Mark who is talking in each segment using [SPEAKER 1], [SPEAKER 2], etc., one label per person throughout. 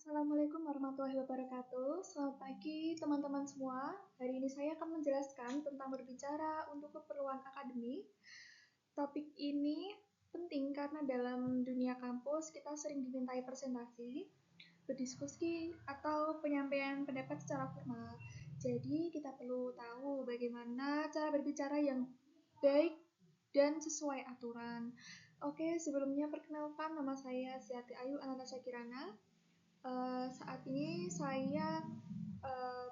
[SPEAKER 1] Assalamualaikum warahmatullahi wabarakatuh. Selamat pagi teman-teman semua. Hari ini saya akan menjelaskan tentang berbicara untuk keperluan akademik. Topik ini penting karena dalam dunia kampus kita sering dimintai presentasi, berdiskusi, atau penyampaian pendapat secara formal. Jadi kita perlu tahu bagaimana cara berbicara yang baik dan sesuai aturan. Oke, sebelumnya perkenalkan, nama saya Siati Ayu Anastasia Kirana. Saat ini saya uh,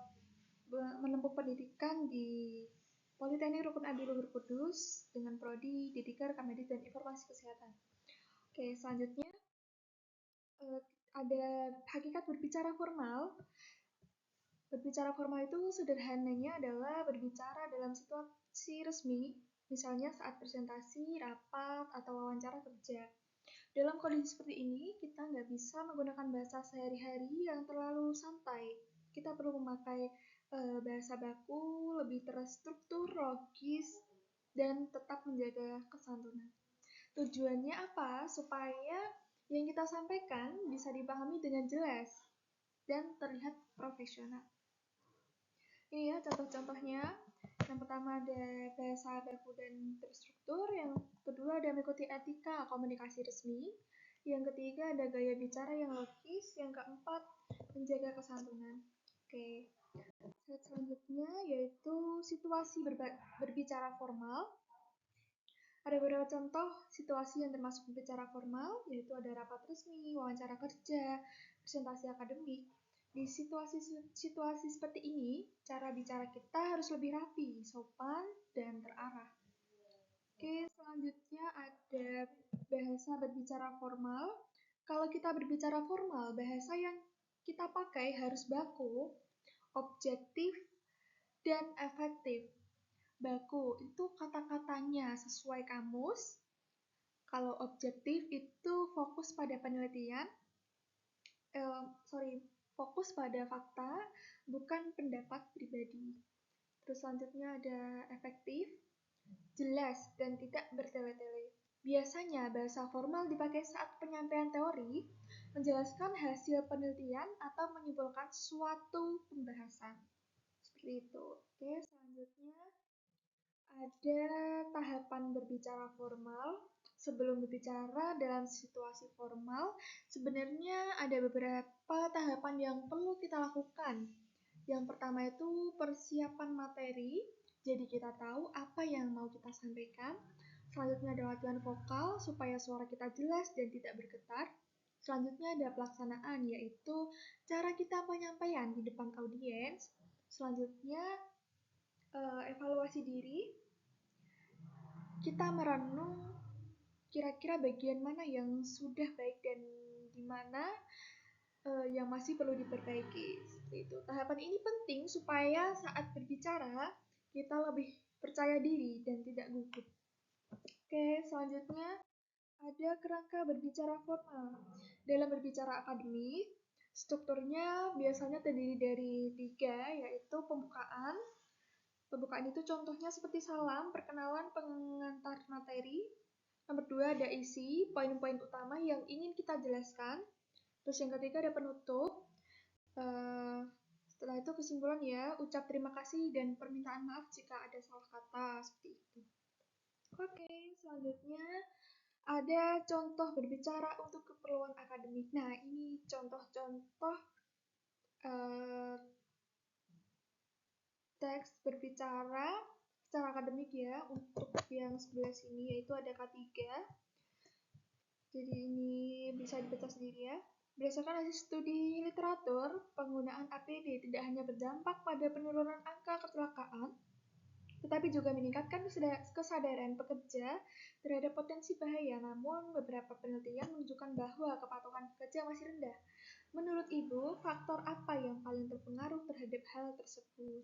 [SPEAKER 1] menempuh pendidikan di Politeknik Rukun Adi Luhur Kudus dengan prodi Didikar Kamedis dan Informasi Kesehatan. Oke, selanjutnya ada hakikat berbicara formal. Berbicara formal itu sederhananya adalah berbicara dalam situasi resmi, misalnya saat presentasi, rapat, atau wawancara kerja. Dalam kondisi seperti ini, kita nggak bisa menggunakan bahasa sehari-hari yang terlalu santai. Kita perlu memakai bahasa baku, lebih terstruktur, logis, dan tetap menjaga kesantunan. Tujuannya apa? Supaya yang kita sampaikan bisa dipahami dengan jelas dan terlihat profesional. Ini ya contoh-contohnya. Yang pertama ada bahasa baku dan terstruktur, yang kedua ada mengikuti etika komunikasi resmi, yang ketiga ada gaya bicara yang logis, yang keempat menjaga kesantunan. Oke. Selanjutnya yaitu situasi berbicara formal. Ada beberapa contoh situasi yang termasuk berbicara formal, yaitu ada rapat resmi, wawancara kerja, presentasi akademik. Di situasi seperti ini, cara bicara kita harus lebih rapi, sopan, dan terarah. Oke, selanjutnya ada bahasa berbicara formal. Kalau kita berbicara formal, bahasa yang kita pakai harus baku, objektif, dan efektif. Baku itu kata-katanya sesuai kamus. Kalau objektif itu fokus pada penelitian. Fokus pada fakta, bukan pendapat pribadi. Terus selanjutnya ada efektif, jelas, dan tidak bertele-tele. Biasanya bahasa formal dipakai saat penyampaian teori, menjelaskan hasil penelitian, atau menyimpulkan suatu pembahasan. Seperti itu. Oke, selanjutnya ada tahapan berbicara formal. Sebelum berbicara dalam situasi formal, sebenarnya ada beberapa tahapan yang perlu kita lakukan. Yang pertama itu persiapan materi, jadi kita tahu apa yang mau kita sampaikan. Selanjutnya ada latihan vokal supaya suara kita jelas dan tidak bergetar. Selanjutnya ada pelaksanaan, yaitu cara kita penyampaian di depan audiens. Selanjutnya evaluasi diri. Kita merenung kira-kira bagian mana yang sudah baik dan di mana yang masih perlu diperbaiki. Seperti itu. Tahapan ini penting supaya saat berbicara kita lebih percaya diri dan tidak gugup. Oke, selanjutnya ada kerangka berbicara formal. Dalam berbicara akademik, strukturnya biasanya terdiri dari 3, yaitu pembukaan. Pembukaan itu contohnya seperti salam, perkenalan, pengantar materi. Nomor 2 ada isi, poin-poin utama yang ingin kita jelaskan. Terus yang ketiga ada penutup. Setelah itu kesimpulan ya, ucap terima kasih dan permintaan maaf jika ada salah kata, seperti itu. Oke, selanjutnya ada contoh berbicara untuk keperluan akademik. Nah, ini contoh-contoh teks berbicara secara akademik ya. Untuk yang sebelah sini yaitu ada K3. Jadi ini bisa dibaca sendiri ya. Berdasarkan hasil studi literatur, penggunaan APD tidak hanya berdampak pada penurunan angka kecelakaan, tetapi juga meningkatkan kesadaran pekerja terhadap potensi bahaya. Namun, beberapa penelitian menunjukkan bahwa kepatuhan pekerja masih rendah. Menurut Ibu, faktor apa yang paling terpengaruh terhadap hal tersebut?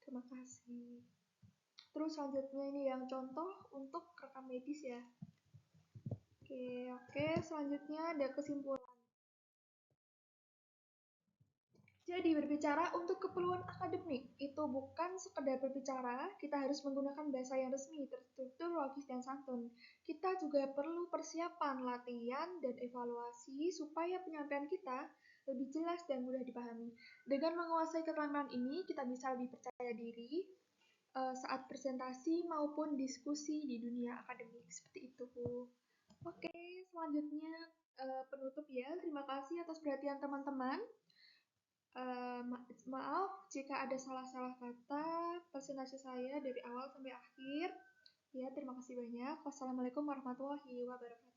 [SPEAKER 1] Terima kasih. Terus selanjutnya ini yang contoh untuk rekam medis ya. Oke, selanjutnya ada kesimpulan. Jadi berbicara untuk keperluan akademik itu bukan sekedar berbicara, kita harus menggunakan bahasa yang resmi, terstruktur, logis, dan santun. Kita juga perlu persiapan, latihan, dan evaluasi supaya penyampaian kita lebih jelas dan mudah dipahami. Dengan menguasai keterampilan ini, kita bisa lebih percaya diri saat presentasi maupun diskusi di dunia akademik. Seperti itu. Oke, selanjutnya penutup ya. Terima kasih atas perhatian teman-teman. Maaf jika ada salah-salah kata presentasi saya dari awal sampai akhir. Ya, terima kasih banyak. Wassalamualaikum warahmatullahi wabarakatuh.